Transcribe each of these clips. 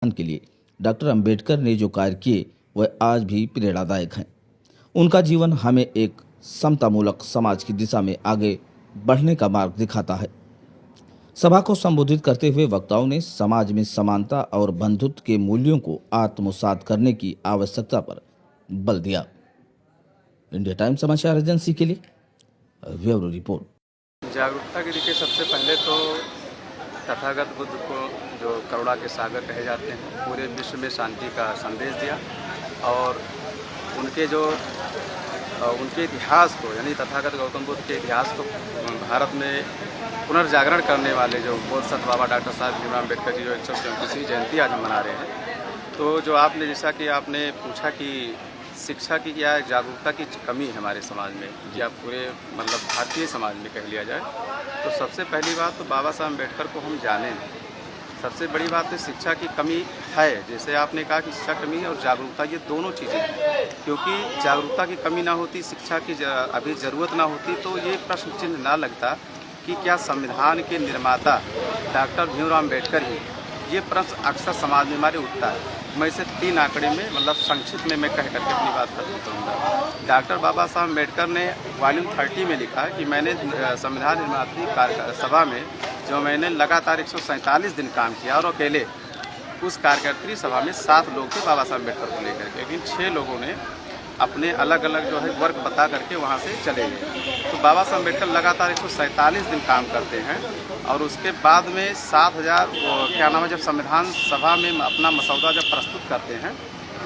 के लिए डॉक्टर अंबेडकर ने जो कार्य किए वह आज भी प्रेरणादायक हैं। उनका जीवन हमें एक समतामूलक समाज की दिशा में आगे बढ़ने का मार्ग दिखाता है। सभा को संबोधित करते हुए वक्ताओं ने समाज में समानता और बंधुत्व के मूल्यों को आत्मसात करने की आवश्यकता पर बल दिया। इंडिया टाइम्स समाचार एजेंसी के लिए ब्यूरो रिपोर्ट। जागरूकता के लिए सबसे पहले तो तथागत बुद्ध को, जो करुणा के सागर कहे जाते हैं, पूरे विश्व में शांति का संदेश दिया और उनके इतिहास को, यानी तथागत गौतम बुद्ध के इतिहास को भारत में पुनर्जागरण करने वाले जो बोधिसत्व बाबा डॉक्टर साहब भीमराव अम्बेडकर जी जो 134वीं जयंती आज हम मना रहे हैं। तो जो आपने, जैसा कि आपने पूछा कि शिक्षा की या जागरूकता की कमी है हमारे समाज में, या पूरे भारतीय समाज में कह लिया जाए, तो सबसे पहली बात तो बाबा साहब अम्बेडकर को हम जाने नहीं। सबसे बड़ी बात है शिक्षा की कमी है। जैसे आपने कहा कि शिक्षा कमी है और जागरूकता, ये दोनों चीज़ें हैं। क्योंकि जागरूकता की कमी ना होती, शिक्षा की अभी ज़रूरत ना होती, तो ये प्रश्न चिन्ह ना लगता कि क्या संविधान के निर्माता डॉक्टर भीमराव अम्बेडकर ही, ये प्रश्न अक्सर समाज में हमारे उठता है। मैं इसे 3 आंकड़े में संक्षिप्त में मैं कह करके अपनी बात खत्म करूँगा। डॉक्टर बाबा साहब अम्बेडकर ने वॉल्यूम 30 में लिखा कि मैंने संविधान निर्मात्री सभा में जो मैंने लगातार 147 दिन काम किया और अकेले उस कार्यकर्त्री सभा में 7 लोग थे बाबा साहब अम्बेडकर को लेकर के, लेकिन 6 लोगों ने अपने अलग अलग जो है वर्क बता करके वहाँ से चले गए। तो बाबा साहब अम्बेडकर लगातार 147 दिन काम करते हैं और उसके बाद में 7000 जब संविधान सभा में अपना मसौदा जब प्रस्तुत करते हैं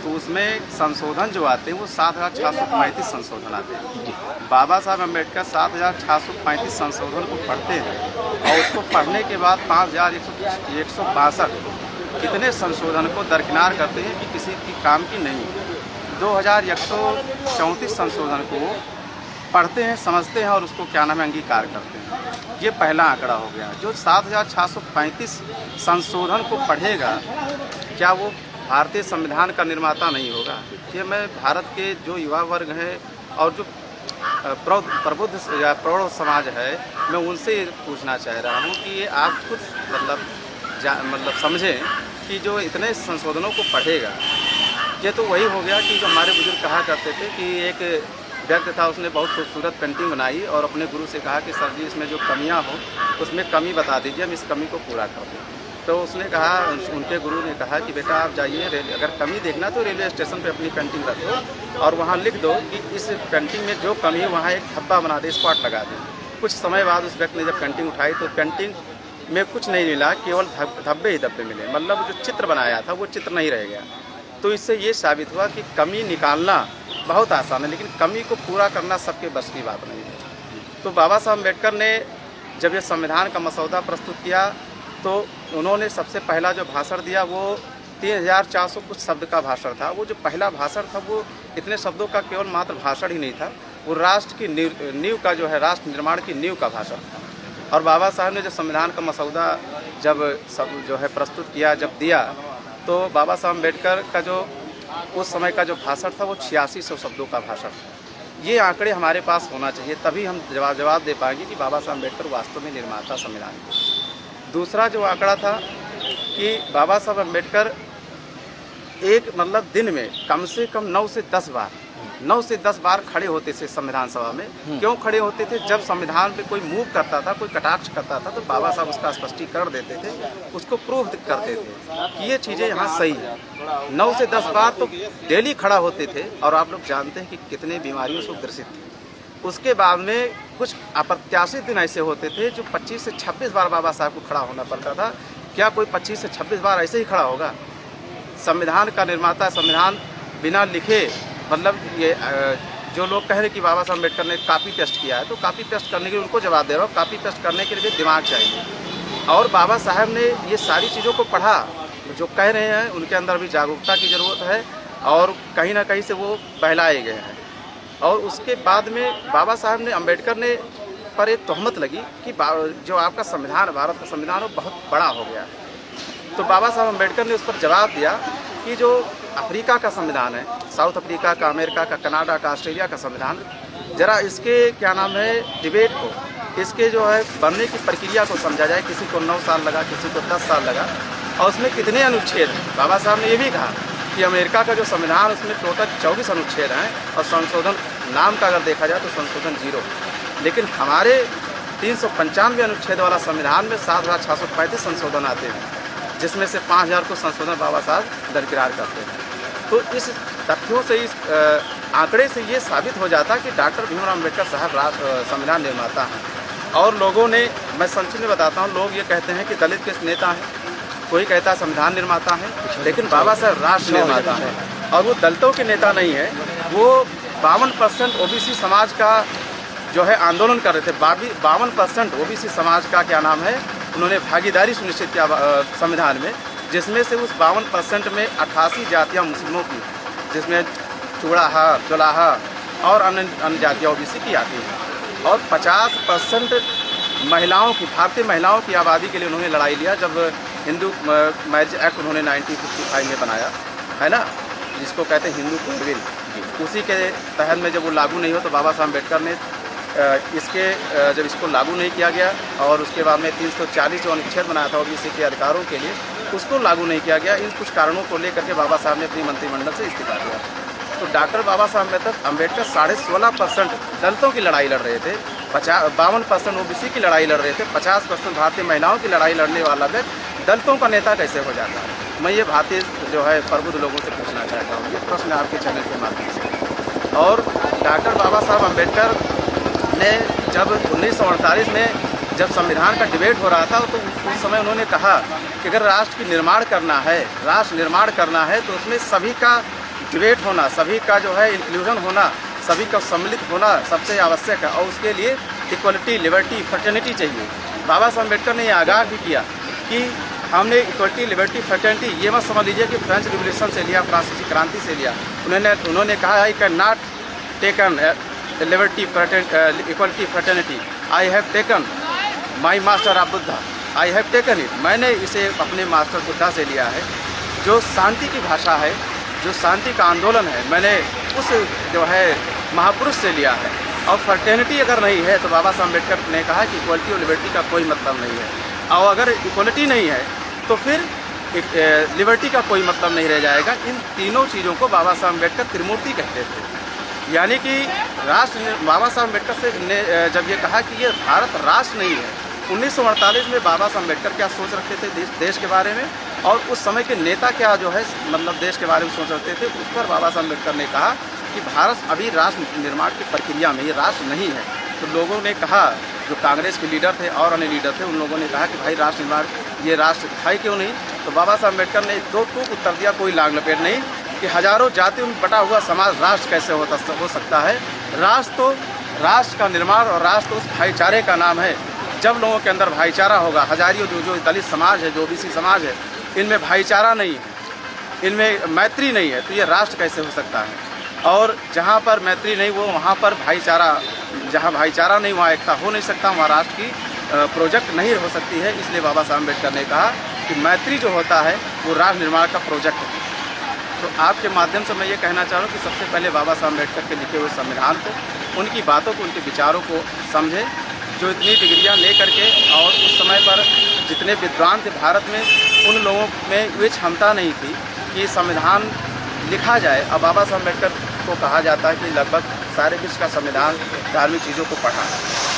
तो उसमें संशोधन जो आते हैं वो 7635 संशोधन आते हैं। बाबा साहब अम्बेडकर 7635 संशोधन को पढ़ते हैं और उसको पढ़ने के बाद 5162 इतने संशोधन को दरकिनार करते हैं कि किसी की काम की नहीं। 2134 संशोधन को पढ़ते हैं, समझते हैं और उसको अंगीकार करते हैं। ये पहला आंकड़ा हो गया। जो 7635 संशोधन को पढ़ेगा, क्या वो भारतीय संविधान का निर्माता नहीं होगा? ये मैं भारत के जो युवा वर्ग है और जो प्रबुद्ध या प्रौढ़ समाज है, मैं उनसे पूछना चाह रहा हूँ कि ये आप खुद समझें कि जो इतने संशोधनों को पढ़ेगा, ये तो वही हो गया कि जो हमारे बुजुर्ग कहा करते थे कि एक व्यक्ति था, उसने बहुत खूबसूरत पेंटिंग बनाई और अपने गुरु से कहा कि सर जी इसमें जो कमियां हो उसमें कमी बता दीजिए, हम इस कमी को पूरा कर दें। तो उसने कहा, उनके गुरु ने कहा कि बेटा आप जाइए, अगर कमी देखना तो रेलवे स्टेशन पे अपनी पेंटिंग रख दो और वहाँ लिख दो कि इस पेंटिंग में जो कमी है वहाँ एक धब्बा बना दे, स्पॉट लगा दे। कुछ समय बाद उस व्यक्ति ने जब पेंटिंग उठाई तो पेंटिंग में कुछ नहीं मिला, केवल धब्बे ही धब्बे मिले। जो चित्र बनाया था वो चित्र नहीं रह गया। तो इससे ये साबित हुआ कि कमी निकालना बहुत आसान है, लेकिन कमी को पूरा करना सबके बस की बात नहीं है। तो बाबा साहब अम्बेडकर ने जब ये संविधान का मसौदा प्रस्तुत किया तो उन्होंने सबसे पहला जो भाषण दिया वो 3400 कुछ शब्द का भाषण था। वो जो पहला भाषण था वो इतने शब्दों का केवल मात्र भाषण ही नहीं था, वो राष्ट्र की नींव का जो है, राष्ट्र निर्माण की नींव का भाषण था। और बाबा साहब ने जो संविधान का मसौदा जब जो है प्रस्तुत किया, जब दिया, तो बाबा साहब अम्बेडकर का जो उस समय का जो भाषण था वो 8600 शब्दों का भाषण था। ये आंकड़े हमारे पास होना चाहिए, तभी हम जवाब दे पाएंगे कि बाबा साहब अम्बेडकर वास्तव में निर्माता संविधान के। दूसरा जो आंकड़ा था कि बाबा साहब अम्बेडकर एक दिन में कम से कम 9 से 10 बार खड़े होते थे संविधान सभा में। क्यों खड़े होते थे? जब संविधान पे कोई मूव करता था, कोई कटाक्ष करता था, तो बाबा साहब उसका स्पष्टीकरण देते थे, उसको प्रूव करते थे कि ये चीज़ें यहाँ सही है। 9 से 10 बार तो डेली खड़ा होते थे और आप लोग जानते हैं कि कितने बीमारियों से ग्रसित थे। उसके बाद में कुछ अप्रत्याशित दिन ऐसे होते थे जो 25 से 26 बार बाबा साहब को खड़ा होना पड़ता था। क्या कोई 25 से 26 बार ऐसे ही खड़ा होगा? संविधान का निर्माता, संविधान बिना लिखे, ये जो लोग कह रहे कि बाबा साहब अम्बेडकर ने कॉपी पेस्ट किया है, तो कॉपी पेस्ट करने के लिए उनको जवाब दे रहा हूँ, कॉपी पेस्ट करने के लिए भी दिमाग चाहिए। और बाबा साहब ने ये सारी चीज़ों को पढ़ा, जो कह रहे हैं उनके अंदर भी जागरूकता की ज़रूरत है और कहीं ना कहीं से वो बहलाए गए हैं। और उसके बाद में बाबा साहब ने, अम्बेडकर ने पर एक तोहमत लगी कि जो आपका संविधान, भारत का संविधान, वो बहुत बड़ा हो गया है। तो बाबा साहब अम्बेडकर ने उस पर जवाब दिया कि जो अफ्रीका का संविधान है, साउथ अफ्रीका का, अमेरिका का, कनाडा का, ऑस्ट्रेलिया का संविधान, ज़रा इसके डिबेट को, इसके जो है बनने की प्रक्रिया को समझा जाए। किसी को 9 साल लगा, किसी को 10 साल लगा। और उसमें कितने अनुच्छेद हैं। बाबा साहब ने ये भी कहा कि अमेरिका का जो संविधान उसमें टोटल 24 अनुच्छेद हैं और संशोधन नाम का अगर देखा जाए तो संशोधन 0। लेकिन हमारे 395 अनुच्छेद वाला संविधान में 7,635 संशोधन आते हैं, जिसमें से 5,000 को संशोधन बाबा साहब दरकिरार करते हैं। तो इस तथ्यों से, इस आंकड़े से ये साबित हो जाता है कि डॉक्टर भीमराव अम्बेडकर साहब संविधान निर्माता हैं। और लोगों ने, मैं संक्षिप्त में बताता हूँ, लोग ये कहते हैं कि दलित के नेता हैं, कोई कहता है संविधान निर्माता है, लेकिन बाबा साहब राष्ट्र निर्माता है। और वो दलितों के नेता नहीं है, वो 52% ओबीसी समाज का जो है आंदोलन कर रहे थे। 52% ओबीसी समाज का क्या नाम है, उन्होंने भागीदारी सुनिश्चित किया संविधान में, जिसमें से उस 52% में 88 जातियाँ मुस्लिमों की, जिसमें चूड़ाहा, जोलाहा और अन्य जातियाँ ओबीसी की आती हैं। और 50% महिलाओं की, भारतीय महिलाओं की आबादी के लिए उन्होंने लड़ाई लिया जब हिंदू मैरिज एक्ट उन्होंने 1955 में बनाया है ना, जिसको कहते हैं हिंदू कोड बिल। उसी के तहत में जब वो लागू नहीं हो तो बाबा साहब अम्बेडकर ने जब इसको लागू नहीं किया गया और उसके बाद में 340 जो अनुच्छेद बनाया था ओबीसी के अधिकारों के लिए, उसको लागू नहीं किया गया। इन कुछ कारणों को लेकर के बाबा साहब ने अपनी मंत्रिमंडल से इस्तीफा दिया। तो डॉक्टर बाबा साहब अम्बेडकर 16.5% दलितों की लड़ाई लड़ रहे थे, 52% ओबीसी की लड़ाई लड़ रहे थे, 50% भारतीय महिलाओं की लड़ाई लड़ने वाला व्यक्ति दलितों का नेता कैसे हो जाता है। मैं ये भारतीय जो है प्रबुद्ध लोगों से पूछना चाहता हूँ, ये प्रश्न आपके चैनल के माध्यम से। और डॉक्टर बाबा साहब अम्बेडकर ने जब 1948 में जब संविधान का डिबेट हो रहा था तो उस समय उन्होंने कहा कि अगर राष्ट्र की निर्माण करना है, राष्ट्र निर्माण करना है तो उसमें सभी का डिबेट होना, सभी का जो है इंक्लूजन होना, सभी का सम्मिलित होना सबसे आवश्यक है। और उसके लिए इक्वलिटी, लिबर्टी, फ्रेटर्निटी चाहिए। बाबा साहब अम्बेडकर ने ये आगाह भी किया कि हमने इक्वलिटी, लिबर्टी, फ्रेटर्निटी, ये मत समझ लीजिए कि फ्रेंच रिवोल्यूशन से लिया, फ्रांसीसी क्रांति से लिया। उन्होंने कहा I can not taken liberty, equality, fraternity, I have taken my master of Buddha, I have taken it. मैंने इसे अपने मास्टर बुद्धा से लिया है, जो शांति की भाषा है, जो शांति का आंदोलन है, मैंने उस जो है महापुरुष से लिया है। और फ्रेटर्निटी अगर नहीं है तो बाबा साहब अम्बेडकर ने कहा कि इक्वलिटी और लिबर्टी का कोई मतलब नहीं है। और अगर इक्वलिटी नहीं है तो फिर लिबर्टी का कोई मतलब नहीं रह जाएगा। इन तीनों चीज़ों को बाबा साहब अम्बेडकर त्रिमूर्ति कहते थे। यानी कि राष्ट्र, बाबा साहब अम्बेडकर ने जब ये कहा कि ये भारत राष्ट्र नहीं है, 1948 में बाबा साहब अम्बेडकर क्या सोच रखते थे देश के बारे में, और उस समय के नेता क्या जो है मतलब देश के बारे में सोच रखते थे, उस पर बाबा साहब अम्बेडकर ने कहा कि भारत अभी राष्ट्र निर्माण की प्रक्रिया में, ये राष्ट्र नहीं है। तो लोगों ने कहा, जो कांग्रेस के लीडर थे और अन्य लीडर थे, उन लोगों ने कहा कि भाई राष्ट्र निर्माण, ये राष्ट्र है क्यों नहीं। तो बाबा साहब अम्बेडकर ने 2 टूक उत्तर दिया, कोई लाग लपेट नहीं, कि हजारों जातियों में बटा हुआ समाज राष्ट्र कैसे हो सकता है। राष्ट्र का निर्माण और राष्ट्र उस भाईचारे का नाम है। जब लोगों के अंदर भाईचारा होगा, हजारियों जो दलित समाज है, जो ओबीसी समाज है, इनमें भाईचारा नहीं है, इनमें मैत्री नहीं है, तो ये राष्ट्र कैसे हो सकता है। और जहाँ पर मैत्री नहीं, वो वहाँ पर भाईचारा, जहाँ भाईचारा नहीं वहाँ एकता हो नहीं सकता, वहाँ राष्ट्र की प्रोजेक्ट नहीं हो सकती है। इसलिए बाबा साहब अम्बेडकर ने कहा कि मैत्री जो होता है वो राष्ट्र निर्माण का प्रोजेक्ट है। तो आपके माध्यम से मैं ये कहना चाह रहा हूँ कि सबसे पहले बाबा साहब अम्बेडकर के लिखे हुए संविधान को, उनकी बातों को, उनके विचारों को समझें। जो इतनी डिग्रियाँ ले करके और उस समय पर जितने विद्वान थे भारत में, उन लोगों में ये क्षमता नहीं थी कि संविधान लिखा जाए। अब बाबा साहब अम्बेडकर को कहा जाता है कि लगभग सारे विश्व का संविधान धार्मिक चीज़ों को पढ़ा है।